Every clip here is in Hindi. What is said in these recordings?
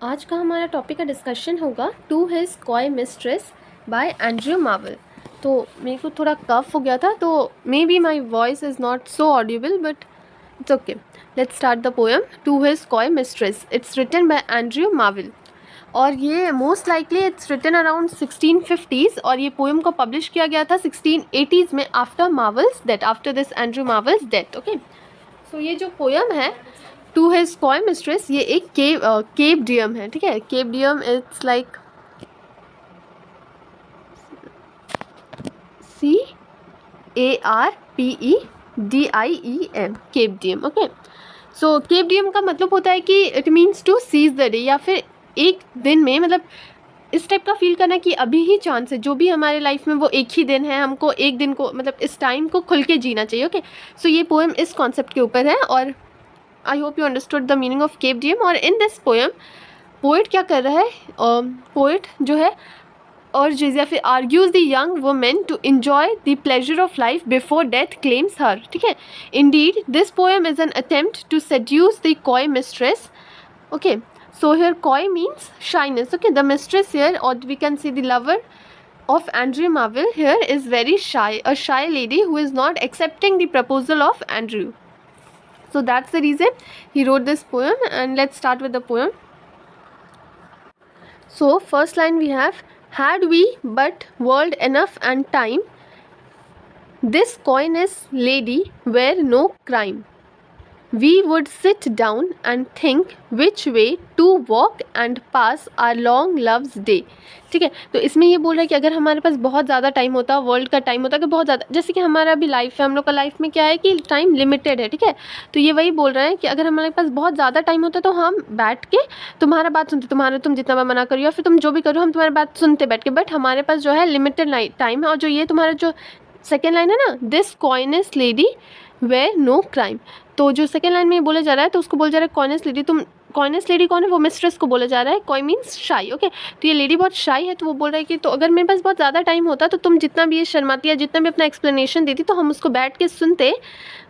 आज का हमारा टॉपिक का डिस्कशन होगा to his coy mistress by Andrew Marvell. तो मेरे को थोड़ा कफ हो गया था, तो maybe my voice is not so audible, but it's okay. Let's start the poem to his coy mistress. It's written by Andrew Marvell और ये most likely it's written around 1650s और ये पोएम को पब्लिश किया गया था 1680s में after Marvell's death, after this Andrew Marvell's death. Okay, so ये जो पोएम है टू हिज कॉय मिस्ट्रेस, ये एक केप डियम है। ठीक है, carpe diem it's like CARPEDIEM, carpe diem. Okay, so carpe diem का मतलब होता है कि it means to seize the day, या फिर एक दिन में, मतलब इस टाइप का फील करना कि अभी ही चांस है, जो भी हमारे लाइफ में वो एक ही दिन है, हमको एक दिन को, मतलब इस टाइम को खुल के जीना चाहिए। ओके, सो ये पोएम इस कॉन्सेप्ट के ऊपर है और I hope you understood the meaning of carpe diem. और इन दिस पोएम पोइट क्या कर रहा है, पोइट जो है urges या फिर argues the young woman to enjoy the pleasure of life before death claims her. ठीक है, indeed this poem is an attempt to seduce the coy mistress. Okay, so here coy means shyness. Okay, the mistress here, or we can say the lover of Andrew Marvell here, is very shy, a shy lady who is not accepting the proposal of Andrew. So that's the reason he wrote this poem, and let's start with the poem. So first line we have, had we but world enough and time, this coyness lady were no crime, we would sit down and think which way to walk and pass our long love's day. ठीक है, तो इसमें ये बोल रहा है कि अगर हमारे पास बहुत ज़्यादा टाइम होता, वर्ल्ड का टाइम होता कि बहुत ज़्यादा, जैसे कि हमारा अभी लाइफ है, हम लोग का लाइफ में क्या है कि टाइम लिमिटेड है। ठीक है, तो ये वही बोल रहा है कि अगर हमारे पास बहुत ज़्यादा टाइम होता तो हम बैठ के तुम्हारा बात सुनते, तुम जितना बार मना करो या फिर तुम जो भी करो, हम तुम्हारी बात सुनते बैठ के, बट हमारे पास जो है लिमिटेड टाइम है। और जो ये तुम्हारा जो सेकेंड लाइन है ना, this coyness lady were no crime, तो जो सेकेंड लाइन में बोला जा रहा है तो उसको बोला जा रहा है कॉइनेस लेडी। तुम कॉइनेस लेडी कौन है, वो मिस्ट्रेस को बोला जा रहा है। कॉय मीन्स शाई। ओके, तो ये लेडी बहुत शाई है, तो वो बोल रहा है कि तो अगर मेरे पास बहुत ज़्यादा टाइम होता तो तुम जितना भी ये शर्माती या जितना भी अपना एक्सप्लेनेशन देती तो हम उसको बैठ के सुनते,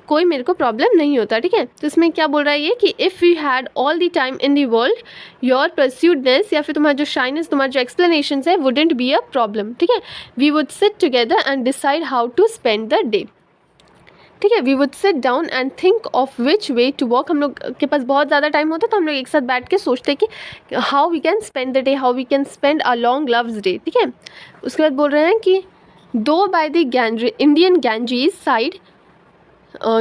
कोई मेरे को प्रॉब्लम नहीं होता। ठीक है, तो इसमें क्या बोल रहा है ये कि if you had all the time in the world, your pursuedness या फिर तुम्हारा जो शाइनेस, तुम्हारा जो एक्सप्लेनेशन है, वुडेंट बी अ प्रॉब्लम। ठीक है, we would sit together and decide how to spend the day. ठीक है, we would sit down and think of which way to walk, हम लोग के पास बहुत ज़्यादा टाइम होता तो हम लोग एक साथ बैठ के सोचते कि how we can spend the day, how we can spend a long love's day. ठीक है, उसके बाद बोल रहे हैं कि thou by the Indian Ganges side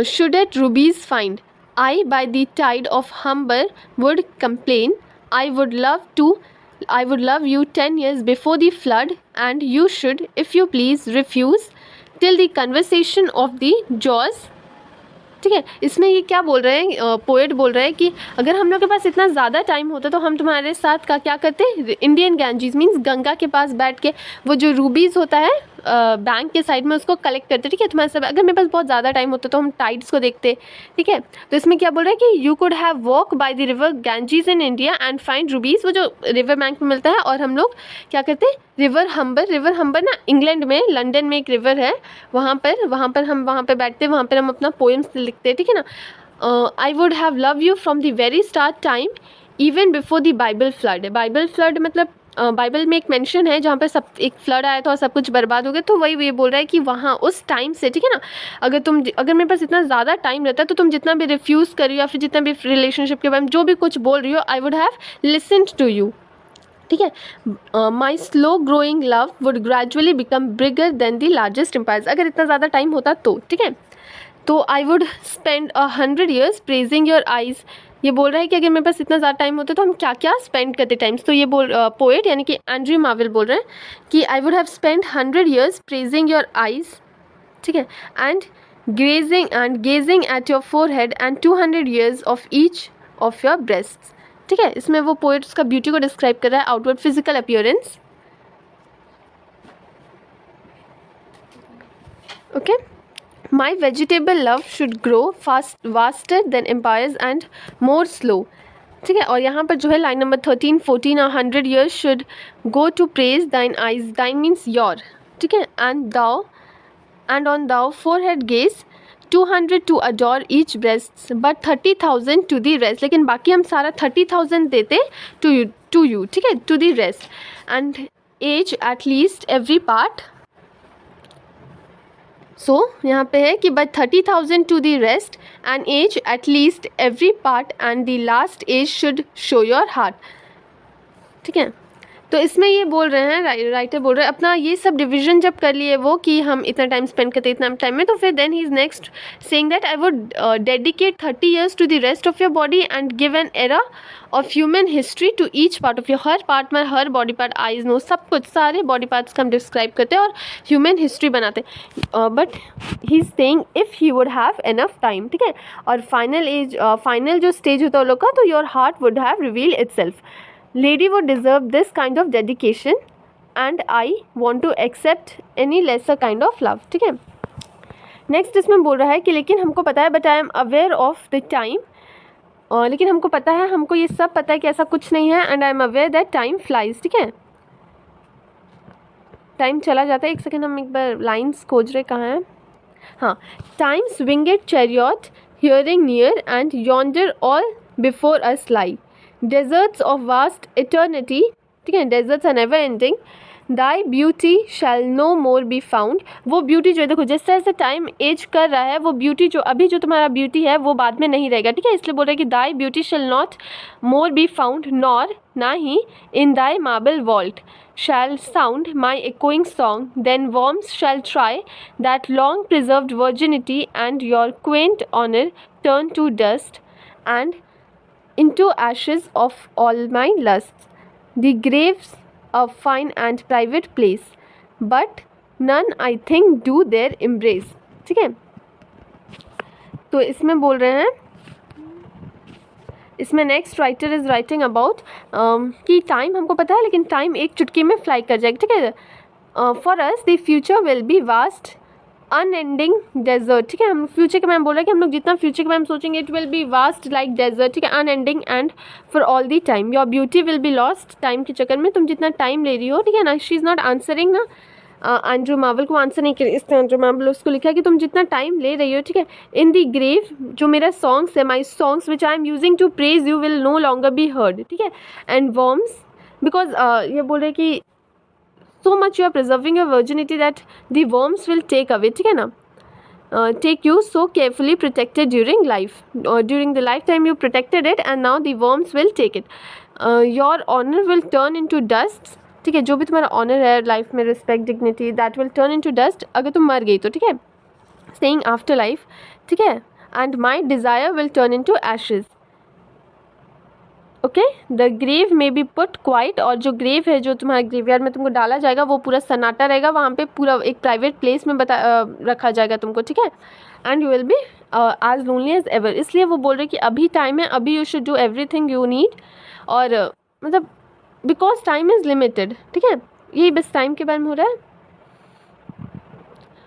should at rubies find, I by the tide of Humber would complain, I would love you 10 years before the flood, and you should, if you please, refuse till the conversation of the jaws. ठीक है, इसमें ये क्या बोल रहे हैं, पोएट बोल रहे हैं कि अगर हम लोग के पास इतना ज़्यादा टाइम होता तो हम तुम्हारे साथ का क्या करते, इंडियन गैंजीज मीन्स गंगा के पास बैठ के वो जो रूबीज़ होता है बैंक के साइड में, उसको कलेक्ट करते। ठीक है, तुम्हारे साथ अगर मेरे पास बहुत ज़्यादा टाइम होता तो हम टाइड्स को देखते। ठीक है, तो इसमें क्या बोल रहे हैं कि you could have walk by the river Ganges in India and find rubies, वो जो रिवर बैंक में मिलता है, और हम लोग क्या करते, रिवर हम्बर ना इंग्लैंड में, लंदन में एक रिवर है, वहाँ पर हम वहाँ पर बैठते, वहाँ पर हम अपना पोएम्स लिखते। ठीक है ना, आई would have love you from the very start time even before the Bible flood. Bible flood मतलब बाइबल में एक मेंशन है जहाँ पर सब एक फ्लड आया था और सब कुछ बर्बाद हो गया, तो वही ये बोल रहा है कि वहाँ उस टाइम से, ठीक है ना, अगर मेरे पास इतना ज़्यादा टाइम रहता है तो तुम जितना भी रिफ्यूज़ करो या फिर जितना भी रिलेशनशिप के बारे में जो भी कुछ बोल रही हो, I would have listened to you. ठीक है, my slow growing love would gradually become bigger than the largest empires, अगर इतना ज़्यादा टाइम होता तो। ठीक है, तो I would spend 100 years praising your eyes, ये बोल रहा है कि अगर मेरे पास इतना ज़्यादा टाइम होता तो हम क्या क्या स्पेंड करते टाइम्स। तो ये पोएट यानी कि एंड्रयू मार्वेल बोल रहे हैं कि I would have spend 100 years praising your eyes, ठीक है, and gazing at your forehead and 200 years of each of your breast. ठीक है, इसमें वो पोएट उसका ब्यूटी को डिस्क्राइब कर रहा है, outward physical appearance. Okay, My vegetable love should grow vaster than empires and more slow. ठीक है, और यहाँ पर जो है लाइन नंबर 13, 14 और 100 years should go to praise thine eyes, thine means your, ठीक है, and on thou forehead gaze 200 to adore each breast but 30,000 to the rest. लेकिन बाकी हम सारा 30,000 देते to you, ठीक है, to the rest. And age at least every part. So यहाँ पे है कि but 30,000 to the rest and age at least every part and the last age should show your heart. ठीक है, तो इसमें ये बोल रहे हैं, राइटर बोल रहे हैं अपना ये सब डिवीजन जब कर लिए वो कि हम इतना टाइम स्पेंड करते इतना टाइम में, तो फिर then he is next saying that I would dedicate 30 years to the rest of your body and give an era of human history to each part of your, हर पार्ट में हर बॉडी पार्ट, आइज नोज सब कुछ सारे बॉडी पार्ट्स का हम डिस्क्राइब करते हैं और ह्यूमन हिस्ट्री बनाते हैं. But he is saying if he would have enough time, ठीक है, और फाइनल जो स्टेज होता है उन लोग का, तो your heart would have reveal itself. Lady would deserve this kind of dedication and I want to accept any lesser kind of love. ठीक है, नेक्स्ट इसमें बोल रहा है कि लेकिन हमको पता है but I am aware of the time, लेकिन हमको पता है, हमको ये सब पता है कि ऐसा कुछ नहीं है. And I am aware that time flies. ठीक है, टाइम चला जाता है. एक सेकेंड, हम एक बार लाइन्स खोज रहे कहाँ हैं. हाँ, time swinged chariot hearing near and yonder all before us lie. Deserts of vast eternity, ठीक है, deserts are never ending. Thy beauty shall no more be found. वो ब्यूटी जो है, देखो जिस तरह से टाइम एज कर रहा है, वो ब्यूटी जो अभी जो तुम्हारा ब्यूटी है वो बाद में नहीं रहेगा. ठीक है, इसलिए बोल रहे हैं कि thy beauty shall not more be found, nor ना ही in thy marble vault shall sound my echoing song. Then worms shall try that long preserved virginity, and your quaint honor turn to dust and into ashes of all my lusts. The grave's a fine and private place, but none I think do their embrace. ठीक है, तो इसमें बोल रहे हैं, इसमें next writer is writing about कि टाइम हमको पता है लेकिन टाइम एक चुटकी में फ्लाई कर जाएगा. ठीक है, for us the future will be vast unending desert. ठीक है, हम फ्यूचर के बारे में बोल रहे हैं कि हम लोग जितना फ्यूचर के बारे में सोचेंगे it will be vast like desert. ठीक है, unending and for all the time. Your beauty will be lost. Time के चक्कर में तुम जितना टाइम ले रही हो. ठीक है ना, शी इज़ नॉट आंसरिंग ना, एंड्रू मार्वल को आंसर नहीं किया, इस एंड्रू मार्वल उसको लिखा है कि तुम जितना टाइम ले रही हो. ठीक है, इन दी ग्रेव जो मेरा सॉन्ग्स है, my songs which I am using to praise you will no longer be heard. ठीक है, एंड वर्म्स बिकॉज ये बोल रहे कि so much you are preserving your virginity that the worms will take away. ठीक है ना, take you so carefully protected during life, during the lifetime you protected it and now the worms will take it. Your honor will turn into dust. ठीक है, जो भी तुम्हारा ऑनर है लाइफ में, respect, dignity, that will turn into dust अगर तुम मर गई तो. ठीक है, स्टेइंग आफ्टर लाइफ. ठीक है, and my desire will turn into ashes. Okay, the grave में बी पुट क्वाइट, और जो ग्रेव है जो तुम्हारा ग्रेवयार्ड में तुमको डाला जाएगा वो पूरा सन्नाटा रहेगा, वहाँ पे पूरा एक प्राइवेट प्लेस में रखा जाएगा तुमको. ठीक है, and you will be as lonely as ever. इसलिए वो बोल रहे कि अभी टाइम है, अभी you should do everything you need, और मतलब बिकॉज टाइम इज़ लिमिटेड. ठीक है, यही बस टाइम के बारे में हो रहा है.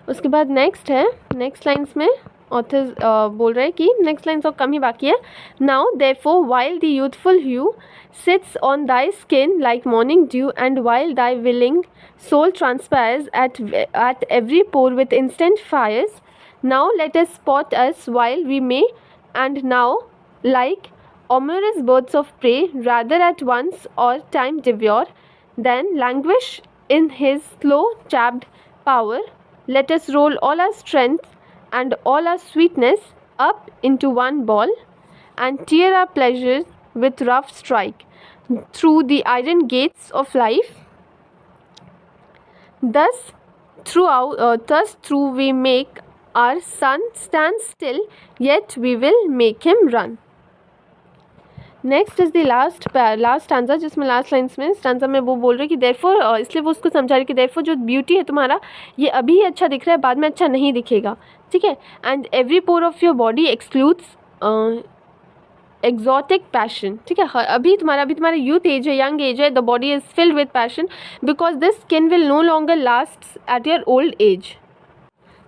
उसके बाद नेक्स्ट है, नेक्स्ट लाइन्स में ऑथर बोल रहे हैं कि नेक्स्ट लाइन तो कम ही बाकी है. Now therefore while the youthful hue sits on thy skin like morning dew and while thy willing soul transpires at every pore with instant fires, now let us spot us while we may, and now like omorous birds of prey rather at once or time devour than languish in his slow chapped power. Let us roll all our strength and all our sweetness up into one ball, and tear our pleasures with rough strike through the iron gates of life. Thus through we make our sun stand still, yet we will make him run. Next is the last stanza, जिसमें लास्ट लाइन्स में स्टैंजा में वो बोल रहे कि देयरफॉर, इसलिए वो उसको समझा रहे कि देयरफॉर जो ब्यूटी है तुम्हारा ये अभी ही अच्छा दिख रहा है, बाद में अच्छा नहीं दिखेगा. ठीक है, and every pore of your body excludes exotic passion. ठीक है, अभी तुम्हारा यूथ एज है, यंग एज है, the body is filled with passion because this skin will no longer last at your old age.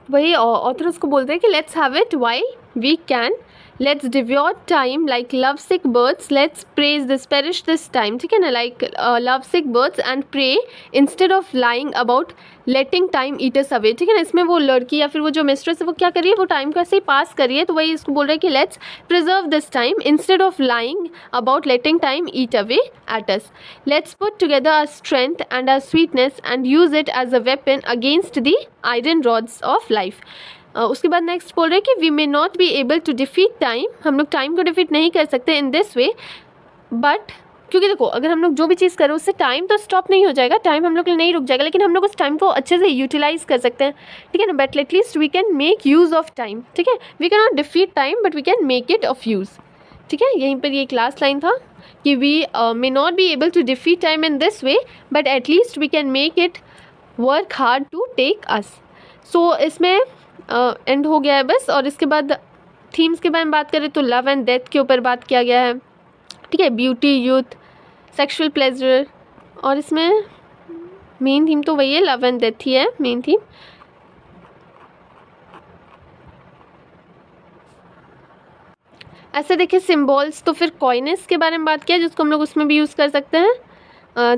वही ऑथर उसको बोलते हैं कि let's have it while we can, let's devote time like love sick birds, let's praise this perish this time, ठीक है ना, like love sick birds and pray instead of lying about letting time eat us away, ठीक है ना। इसमें वो लड़की या फिर वो जो मिस्ट्रेस है वो क्या करिए, वो टाइम को ऐसे ही पास करिए, तो वही इसको बोल रहे हैं कि let's preserve this time instead of lying about letting time eat away at us, let's put together our strength and our sweetness and use it as a weapon against the iron rods of life. उसके बाद नेक्स्ट बोल रहे हैं कि we may not be able to defeat time, हम लोग टाइम को डिफीट नहीं कर सकते इन दिस वे, बट क्योंकि देखो अगर हम लोग जो भी चीज़ करें उससे टाइम तो स्टॉप नहीं हो जाएगा, टाइम हम लोग के लिए नहीं रुक जाएगा, लेकिन हम लोग उस टाइम को अच्छे से यूटिलाइज कर सकते हैं, ठीक है ना। But at least we can make use of time, ठीक है, we can not defeat time but we can make it of use, ठीक है। यहीं पर ये एक लास्ट लाइन था कि we may not be able to defeat time in this way but at least we can make it work hard to take us. So इसमें एंड हो गया है बस। और इसके बाद थीम्स के बारे में बात करें तो लव एंड डेथ के ऊपर बात किया गया है, ठीक है, ब्यूटी, यूथ, सेक्सुअल प्लेजर, और इसमें मेन थीम तो वही है, लव एंड डेथ ही है मेन थीम। ऐसे देखिए सिम्बॉल्स, तो फिर कॉइनेस के बारे में बात किया जिसको हम लोग उसमें भी यूज़ कर सकते हैं।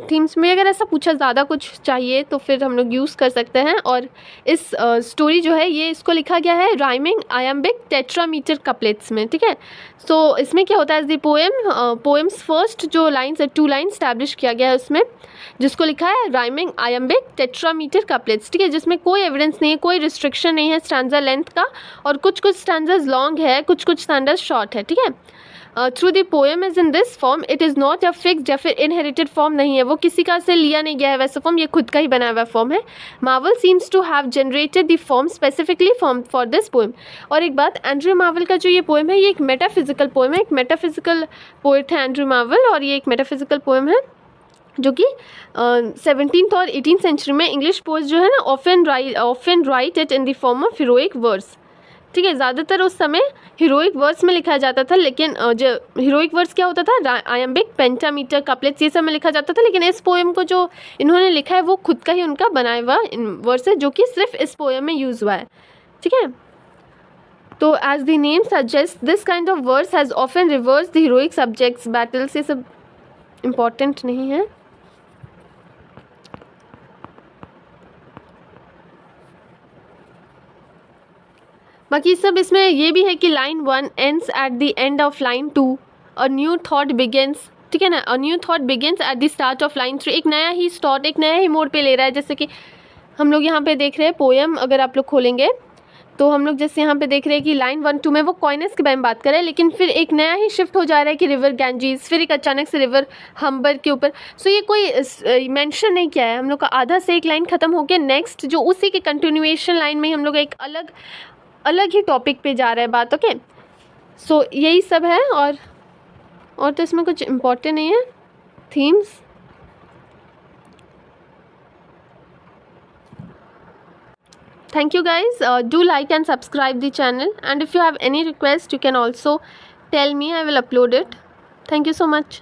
थीम्स में अगर ऐसा पूछा ज़्यादा कुछ चाहिए तो फिर हम लोग यूज़ कर सकते हैं। और इस स्टोरी जो है ये इसको लिखा गया है राइमिंग आयम्बिक टेट्रामीटर कपलेट्स में, ठीक है। सो इसमें क्या होता है, दी पोएम्स फर्स्ट जो लाइन्स है 2 लाइन स्टैब्लिश किया गया है उसमें, जिसको लिखा है राइमिंग आयम्बिक टेट्रामीटर कपलेट्स, ठीक है, जिसमें कोई एविडेंस नहीं है, कोई रिस्ट्रिक्शन नहीं है स्टैंजा लेंथ का, और कुछ कुछ स्टैंजाज लॉन्ग है, कुछ कुछ स्टैंजाज शॉर्ट है, ठीक है। Through the poem is in this form, it is not a fixed या फिर इनहेरिटेड फॉर्म नहीं है, वो किसी का से लिया नहीं गया है वैसा फॉर्म, ये खुद का ही बनाया हुआ फॉर्म है। Marvell seems to have generated the form specifically form for this poem. और एक बात, एंड्रयू मार्वल का जो ये पोएम है ये एक मेटाफिजिकल पोएम है, एक मेटाफिजिकल पोएट है एंड्रयू मार्वल, और ये एक मेटाफिजिकल पोएम है जो कि 17th और 18th सेंचुरी में इंग्लिश पोएट्स जो है ना often write it in the form of heroic verse, ठीक है। ज़्यादातर उस समय हीरोइक वर्स में लिखा जाता था, लेकिन जो हीरोइक वर्स क्या होता था, आयम्बिक, पेंटामीटर, कपलेट्स, ये सब में लिखा जाता था, लेकिन इस पोएम को जो इन्होंने लिखा है वो खुद का ही उनका बनाया हुआ वर्स है जो कि सिर्फ इस पोएम में यूज़ हुआ है, ठीक है। तो as the name suggest this kind of verse has often reverse the heroic subjects battles, ये सब इम्पॉर्टेंट नहीं है। बाकी सब इसमें ये भी है कि line 1 ends at the end of line 2, a new thought begins, ठीक है ना, a new thought begins at the start of line 3, एक नया ही स्टार्ट, एक नया ही मोड़ पे ले रहा है। जैसे कि हम लोग यहाँ पे देख रहे हैं पोएम, अगर आप लोग खोलेंगे तो हम लोग जैसे यहाँ पे देख रहे हैं कि लाइन 1-2 में वो कॉइनेस के बारे में बात कर रहे हैं, लेकिन फिर एक नया ही शिफ्ट हो जा रहा है कि रिवर गैंजीज, फिर एक अचानक से रिवर हम्बर के ऊपर। सो ये कोई मेंशन नहीं किया है, हम लोग का आधा से एक लाइन ख़त्म हो गया, नेक्स्ट जो उसी के कंटिन्यूएशन लाइन में हम लोग एक अलग ही टॉपिक पे जा रहा है बात, ओके। सो यही सब है, और तो इसमें कुछ इम्पोर्टेंट नहीं है themes. Thank you guys, do like and subscribe the channel, and if you have any request you can also tell me, I will upload it. Thank you so much.